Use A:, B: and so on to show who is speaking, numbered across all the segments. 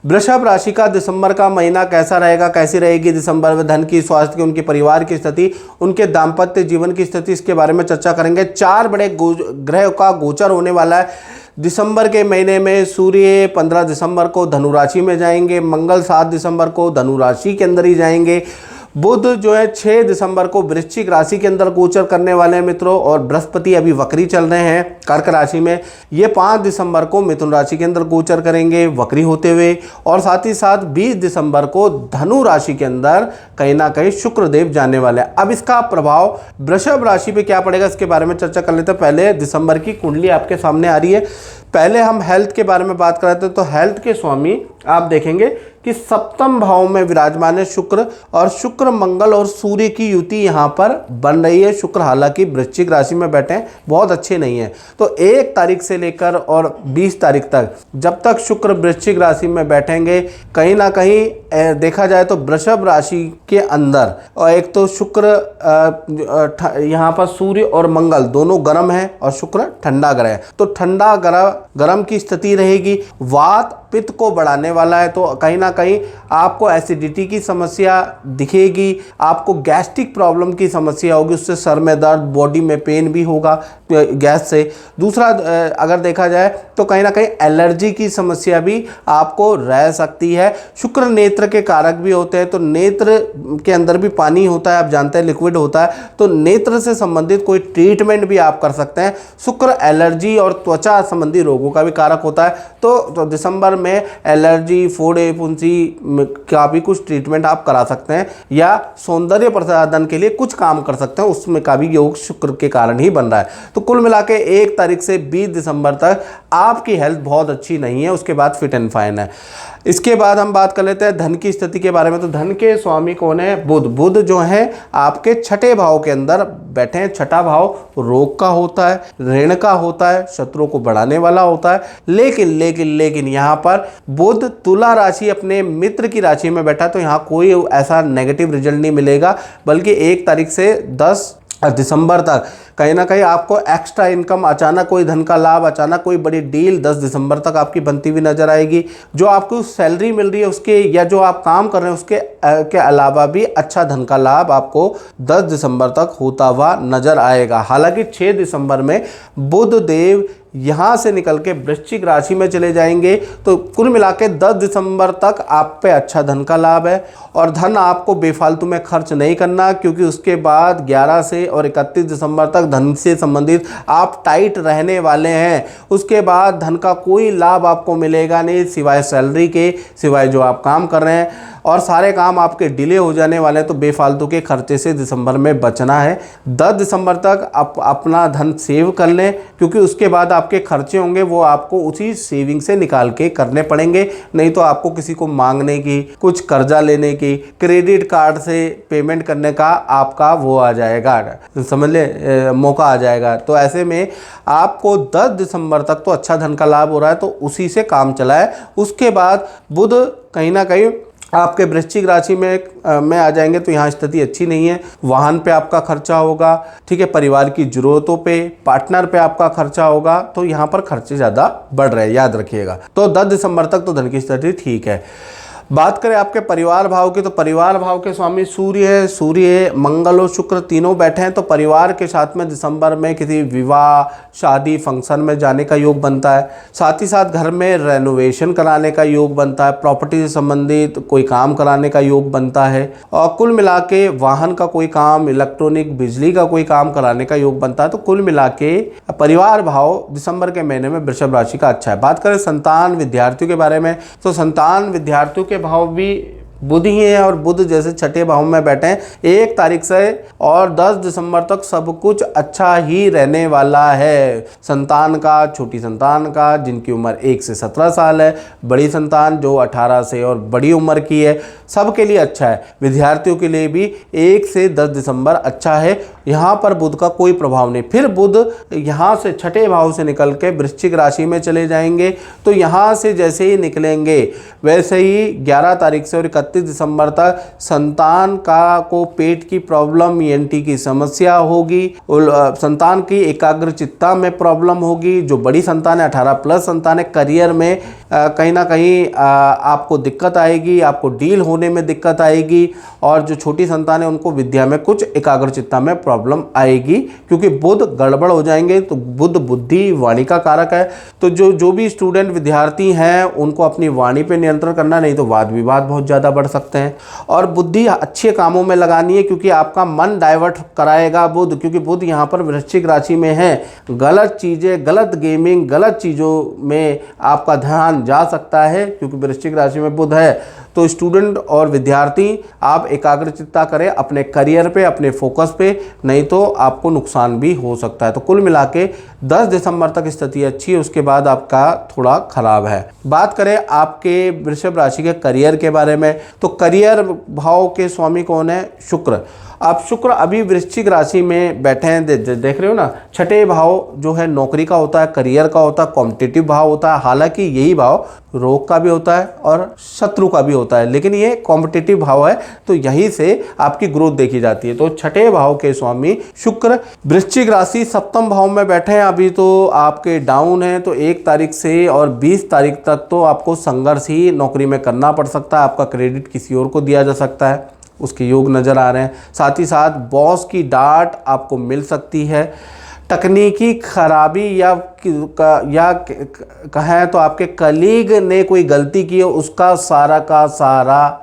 A: वृषभ राशि का दिसंबर का महीना कैसा रहेगा, कैसी रहेगी दिसंबर में धन की, स्वास्थ्य की, उनके परिवार की स्थिति, उनके दाम्पत्य जीवन की स्थिति, इसके बारे में चर्चा करेंगे। 4 बड़े ग्रह का गोचर होने वाला है दिसंबर के महीने में। सूर्य 15 दिसंबर को धनु राशि में जाएंगे, मंगल 7 दिसंबर को धनु राशि के अंदर ही जाएंगे, बुध जो है 6 दिसंबर को वृश्चिक राशि के अंदर गोचर करने वाले हैं मित्रों, और बृहस्पति अभी वक्री चल रहे हैं कर्क राशि में, ये 5 दिसंबर को मिथुन राशि के अंदर गोचर करेंगे वक्री होते हुए, और साथ ही साथ 20 दिसंबर को धनु राशि के अंदर कहीं ना कहीं शुक्रदेव जाने वाले हैं। अब इसका प्रभाव वृषभ राशि पे क्या पड़ेगा इसके बारे में चर्चा कर लेते हैं। पहले दिसंबर की कुंडली आपके सामने आ रही है। पहले हम हेल्थ के बारे में बात कर रहे थे, तो हेल्थ के स्वामी आप देखेंगे कि सप्तम भाव में विराजमान है शुक्र, और शुक्र मंगल और सूर्य की युति यहाँ पर बन रही है। शुक्र हालांकि वृश्चिक राशि में बैठे हैं, बहुत अच्छे नहीं है। तो 1 तारीख से लेकर और 20 तारीख तक जब तक शुक्र वृश्चिक राशि में बैठेंगे, कहीं ना कहीं देखा जाए तो वृषभ राशि के अंदर, और एक तो शुक्र यहाँ पर सूर्य और मंगल दोनों गर्म है और शुक्र ठंडा ग्रह है, तो ठंडा गर्म की स्थिति रहेगी। वात पित्त को बढ़ाने वाला है, तो कहीं ना कहीं आपको एसिडिटी की समस्या दिखेगी, आपको गैस्ट्रिक प्रॉब्लम की समस्या होगी, उससे सर में दर्द, बॉडी में पेन भी होगा गैस से। दूसरा अगर देखा जाए तो कहीं ना कहीं एलर्जी की समस्या भी आपको रह सकती है। शुक्र नेत्र के कारक भी होते हैं, तो नेत्र के अंदर भी पानी होता है, आप जानते हैं लिक्विड होता है, तो नेत्र से संबंधित कोई ट्रीटमेंट भी आप कर सकते हैं। शुक्र एलर्जी और त्वचा संबंधी रोगों का भी कारक होता है, तो दिसंबर में एलर्जी, फोड़े, फुंसी का भी कुछ ट्रीटमेंट आप करा सकते हैं, या सौंदर्य प्रसाधन के लिए कुछ काम कर सकते हैं, उसमें का भी योग शुक्र के कारण ही बन रहा है। तो कुल मिला के 1 तारीख से 20 दिसंबर तक आपकी हेल्थ बहुत अच्छी नहीं है, उसके बाद फिट एंड फाइन है। इसके बाद हम बात कर लेते हैं धन की स्थिति के बारे में। तो धन के स्वामी कौन है? बुध। बुध जो है आपके 6ठे भाव के अंदर बैठे हैं। 6ठा भाव रोग का होता है, ऋण का होता है, शत्रुओं को बढ़ाने वाला होता है। लेकिन यहाँ पर बुध तुला राशि अपने मित्र की राशि में बैठा, तो यहाँ कोई ऐसा नेगेटिव रिजल्ट नहीं मिलेगा, बल्कि 1 तारीख से 10 दिसंबर तक कहीं ना कहीं आपको एक्स्ट्रा इनकम, अचानक कोई धन का लाभ, अचानक कोई बड़ी डील 10 दिसंबर तक आपकी बनती हुई नजर आएगी। जो आपको सैलरी मिल रही है उसके, या जो आप काम कर रहे हैं उसके के अलावा भी अच्छा धन का लाभ आपको 10 दिसंबर तक होता हुआ नजर आएगा। हालांकि 6 दिसंबर में बुध देव यहाँ से निकल के वृश्चिक राशि में चले जाएंगे, तो कुल मिला के 10 दिसंबर तक आप पे अच्छा धन का लाभ है, और धन आपको बेफालतू में खर्च नहीं करना, क्योंकि उसके बाद 11 से और 31 दिसंबर तक धन से संबंधित आप टाइट रहने वाले हैं। उसके बाद धन का कोई लाभ आपको मिलेगा नहीं, सिवाय सैलरी के, सिवाय जो आप काम कर रहे हैं, और सारे काम आपके डिले हो जाने वाले हैं। तो बेफालतू के खर्चे से दिसंबर में बचना है। 10 दिसंबर तक आप अपना धन सेव कर लें, क्योंकि उसके बाद आपके खर्चे होंगे वो आपको उसी सेविंग से निकाल के करने पड़ेंगे, नहीं तो आपको किसी को मांगने की, कुछ कर्जा लेने की, क्रेडिट कार्ड से पेमेंट करने का आपका वो आ जाएगा, समझ ले, मौका आ जाएगा। तो ऐसे में आपको 10 दिसंबर तक तो अच्छा धन का लाभ हो रहा है, तो उसी से काम चलाए। उसके बाद बुध कहीं ना कहीं आपके वृश्चिक राशि में आ जाएंगे, तो यहाँ स्थिति अच्छी नहीं है। वाहन पे आपका खर्चा होगा, ठीक है, परिवार की जरूरतों पे, पार्टनर पे आपका खर्चा होगा, तो यहाँ पर खर्चे ज़्यादा बढ़ रहे हैं, याद रखिएगा। तो 10 दिसंबर तक तो धन की स्थिति ठीक है। बात करें आपके परिवार भाव की, तो परिवार भाव के स्वामी सूर्य है। सूर्य, मंगल और शुक्र तीनों बैठे हैं, तो परिवार के साथ में दिसंबर में किसी विवाह, शादी, फंक्शन में जाने का योग बनता है। साथ ही साथ घर में रेनोवेशन कराने का योग बनता है, प्रॉपर्टी से संबंधित कोई काम कराने का योग बनता है, और कुल मिला के वाहन का कोई काम, इलेक्ट्रॉनिक, बिजली का कोई काम कराने का योग बनता है। तो कुल मिला के परिवार भाव दिसंबर के महीने में वृषभ राशि का अच्छा है। बात करें संतान, विद्यार्थियों के बारे में, तो संतान, विद्यार्थियों के भाव भी बुध ही है, और बुध जैसे 6ठे भाव में बैठे हैं। 1 तारीख से और 10 दिसंबर तक सब कुछ अच्छा ही रहने वाला है। संतान का, छोटी संतान का, जिनकी उम्र 1 से 17 साल है, बड़ी संतान जो 18 से और बड़ी उम्र की है, सबके लिए अच्छा है। विद्यार्थियों के लिए भी 1 से 10 दिसंबर अच्छा है। यहाँ पर बुध का कोई प्रभाव नहीं। फिर बुध यहाँ से 6ठे भाव से निकल के वृश्चिक राशि में चले जाएंगे, तो यहाँ से जैसे ही निकलेंगे वैसे ही 11 तारीख से और 31 दिसंबर तक संतान को पेट की प्रॉब्लम, ENT की समस्या होगी, संतान की एकाग्रचित्ता में प्रॉब्लम होगी। जो बड़ी संतान है, 18+ संतान है, करियर में कहीं ना कहीं आपको दिक्कत आएगी, आपको डील होने में दिक्कत आएगी, और जो छोटी संतान है उनको विद्या में कुछ एकाग्रचित्ता में प्रॉब्लम आएगी, क्योंकि बुध गड़बड़ हो जाएंगे। तो बुध बुद्धि वाणी का कारक है, तो जो भी स्टूडेंट विद्यार्थी हैं उनको अपनी वाणी पे नियंत्रण करना, नहीं तो वाद विवाद बहुत ज़्यादा बढ़ सकते हैं। और बुद्धि अच्छे कामों में लगानी है, क्योंकि आपका मन डाइवर्ट कराएगा बुध, क्योंकि बुध यहाँ पर वृश्चिक राशि में है। गलत चीज़ें, गलत गेमिंग, गलत चीज़ों में आपका ध्यान जा सकता है, क्योंकि वृश्चिक राशि में बुध है। तो स्टूडेंट और विद्यार्थी आप एकाग्रचित्ता करें अपने करियर पे, अपने फोकस पे, नहीं तो आपको नुकसान भी हो सकता है। तो कुल मिला के 10 दिसंबर तक स्थिति अच्छी है, उसके बाद आपका थोड़ा खराब है। बात करें आपके वृषभ राशि के करियर के बारे में, तो करियर भाव के स्वामी कौन है? शुक्र। अब शुक्र अभी वृश्चिक राशि में बैठे हैं, देख रहे हो ना। छठे भाव जो है नौकरी का होता है, करियर का होता है, कॉम्पिटिटिव भाव होता है। हालांकि यही भाव रोग का भी होता है और शत्रु का भी होता है, लेकिन ये कॉम्पिटिटिव भाव है, तो यहीं से आपकी ग्रोथ देखी जाती है। तो छठे भाव के स्वामी शुक्र वृश्चिक राशि सप्तम भाव में बैठे हैं। अभी तो आपके डाउन है, तो 1 तारीख से और 20 तारीख तक तो आपको संघर्ष ही नौकरी में करना पड़ सकता है। आपका क्रेडिट किसी और को दिया जा सकता है, उसके योग नज़र आ रहे हैं। साथ ही साथ बॉस की डांट आपको मिल सकती है। तकनीकी खराबी या कहें तो आपके कलीग ने कोई गलती की है, उसका सारा का सारा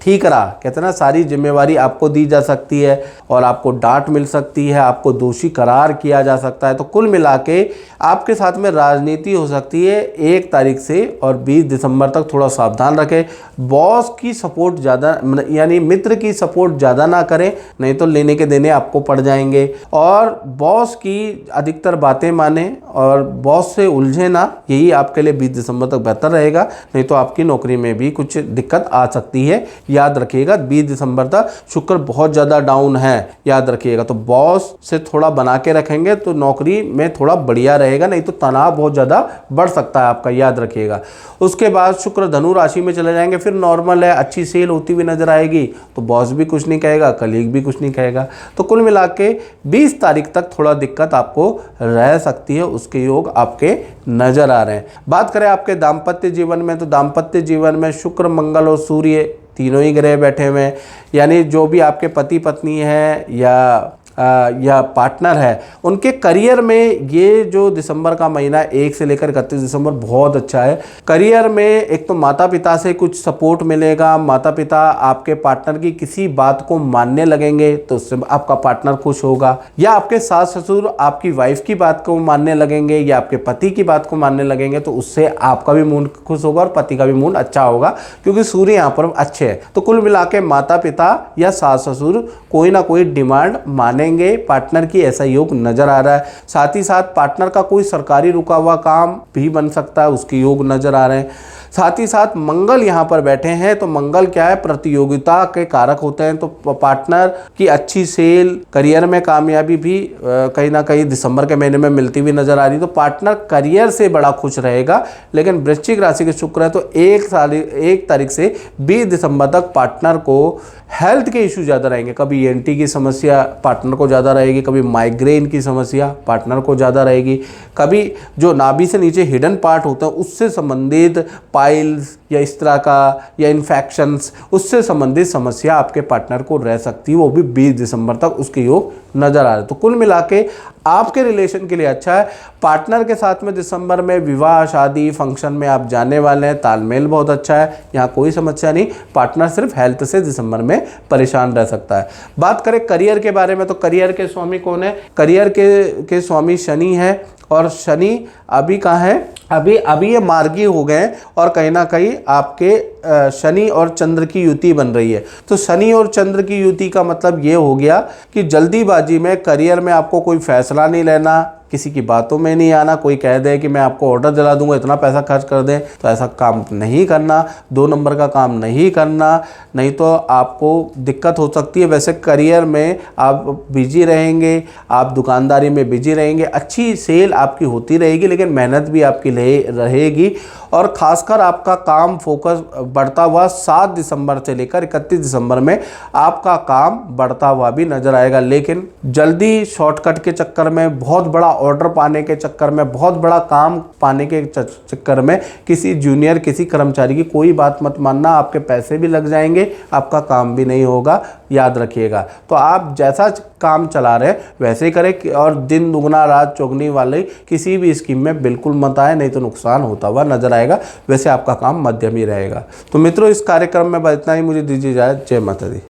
A: ठीक रहा, कहते हैं ना, सारी जिम्मेवारी आपको दी जा सकती है और आपको डांट मिल सकती है, आपको दोषी करार किया जा सकता है। तो कुल मिला के आपके साथ में राजनीति हो सकती है 1 तारीख से और 20 दिसंबर तक। थोड़ा सावधान रखें, बॉस की सपोर्ट ज़्यादा, यानी मित्र की सपोर्ट ज़्यादा ना करें, नहीं तो लेने के देने आपको पड़ जाएंगे। और बॉस की अधिकतर बातें माने और बॉस से उलझे ना, यही आपके लिए 20 दिसंबर तक बेहतर रहेगा, नहीं तो आपकी नौकरी में भी कुछ दिक्कत आ सकती है। याद रखिएगा 20 दिसंबर तक शुक्र बहुत ज़्यादा डाउन है, याद रखिएगा। तो बॉस से थोड़ा बना के रखेंगे तो नौकरी में थोड़ा बढ़िया रहेगा, नहीं तो तनाव बहुत ज़्यादा बढ़ सकता है आपका, याद रखिएगा। उसके बाद शुक्र धनु राशि में चले जाएंगे, फिर नॉर्मल है, अच्छी सेल होती हुई नजर आएगी, तो बॉस भी कुछ नहीं कहेगा, कलीग भी कुछ नहीं कहेगा। तो कुल मिला के 20 तारीख तक थोड़ा दिक्कत आपको रह सकती है, उसके योग आपके नजर आ रहे हैं। बात करें आपके दाम्पत्य जीवन में, तो दाम्पत्य जीवन में शुक्र, मंगल और सूर्य तीनों ही ग्रह बैठे हुए हैं, यानी जो भी आपके पति पत्नी है या पार्टनर है, उनके करियर में ये जो दिसंबर का महीना 1 से लेकर 31 दिसंबर बहुत अच्छा है। करियर में एक तो माता पिता से कुछ सपोर्ट मिलेगा, माता पिता आपके पार्टनर की किसी बात को मानने लगेंगे तो उससे आपका पार्टनर खुश होगा, या आपके सास ससुर आपकी वाइफ की बात को मानने लगेंगे या आपके पति की बात को मानने लगेंगे, तो उससे आपका भी मूड खुश होगा और पति का भी मूड अच्छा होगा, क्योंकि सूर्य यहाँ पर अच्छे है। तो कुल मिला के माता पिता या सास ससुर कोई ना कोई डिमांड मानेंगे पार्टनर की, ऐसा योग नजर आ रहा है। साथ ही साथ पार्टनर का कोई सरकारी रुका हुआ काम भी बन सकता है, उसके योग नजर आ रहे हैं। साथ ही साथ मंगल यहाँ पर बैठे हैं, तो मंगल क्या है, प्रतियोगिता के कारक होते हैं, तो पार्टनर की अच्छी सेल, करियर में कामयाबी भी कहीं ना कहीं दिसंबर के महीने में मिलती हुई नजर आ रही है। तो पार्टनर करियर से बड़ा खुश रहेगा। लेकिन वृश्चिक राशि के शुक्र है, तो 1 तारीख से 20 दिसंबर तक पार्टनर को हेल्थ के इशू ज़्यादा रहेंगे। कभी ENT की समस्या पार्टनर को ज़्यादा रहेगी, कभी माइग्रेन की समस्या पार्टनर को ज़्यादा रहेगी, कभी जो नाभि से नीचे हिडन पार्ट होता है उससे संबंधित पाइल्स या इस तरह का, या इन्फेक्शंस, उससे संबंधित समस्या आपके पार्टनर को रह सकती है, वो भी 20 दिसंबर तक उसके योग नजर आ रहे हैं। तो कुल मिला के आपके रिलेशन के लिए अच्छा है। पार्टनर के साथ में दिसंबर में विवाह, शादी, फंक्शन में आप जाने वाले हैं, तालमेल बहुत अच्छा है, यहाँ कोई समस्या नहीं। पार्टनर सिर्फ हेल्थ से दिसंबर में परेशान रह सकता है। बात करें करियर के बारे में, तो करियर के स्वामी कौन है? करियर के स्वामी शनि है, और शनि अभी कहाँ है, अभी ये मार्गी हो गए और कहीं ना कहीं आपके शनि और चंद्र की युति बन रही है। तो शनि और चंद्र की युति का मतलब ये हो गया कि जल्दीबाजी में करियर में आपको कोई फैसला नहीं लेना, किसी की बातों में नहीं आना। कोई कह दे कि मैं आपको ऑर्डर दिला दूंगा, इतना पैसा खर्च कर दें, तो ऐसा काम नहीं करना, 2 नंबर का काम नहीं करना, नहीं तो आपको दिक्कत हो सकती है। वैसे करियर में आप बिजी रहेंगे, आप दुकानदारी में बिजी रहेंगे, अच्छी सेल आपकी होती रहेगी, लेकिन मेहनत भी आपकी रहेगी। और खासकर आपका काम फोकस बढ़ता हुआ 7 दिसंबर से लेकर 31 दिसंबर में आपका काम बढ़ता हुआ भी नजर आएगा। लेकिन जल्दी शॉर्टकट के चक्कर में बहुत बड़ा ऑर्डर पाने के चक्कर में, बहुत बड़ा काम पाने के चक्कर में किसी जूनियर, किसी कर्मचारी की कोई बात मत मानना। आपके पैसे भी लग जाएंगे, आपका काम भी नहीं होगा, याद रखिएगा। तो आप जैसा काम चला रहे वैसे ही करें, और दिन दुगना रात चौगनी वाले किसी भी स्कीम में बिल्कुल मत आए, नहीं तो नुकसान होता हुआ नजर आएगा। वैसे आपका काम मध्यम ही रहेगा। तो मित्रों, इस कार्यक्रम में बस इतना ही। मुझे दीजिए इजाजत। जय माता दी।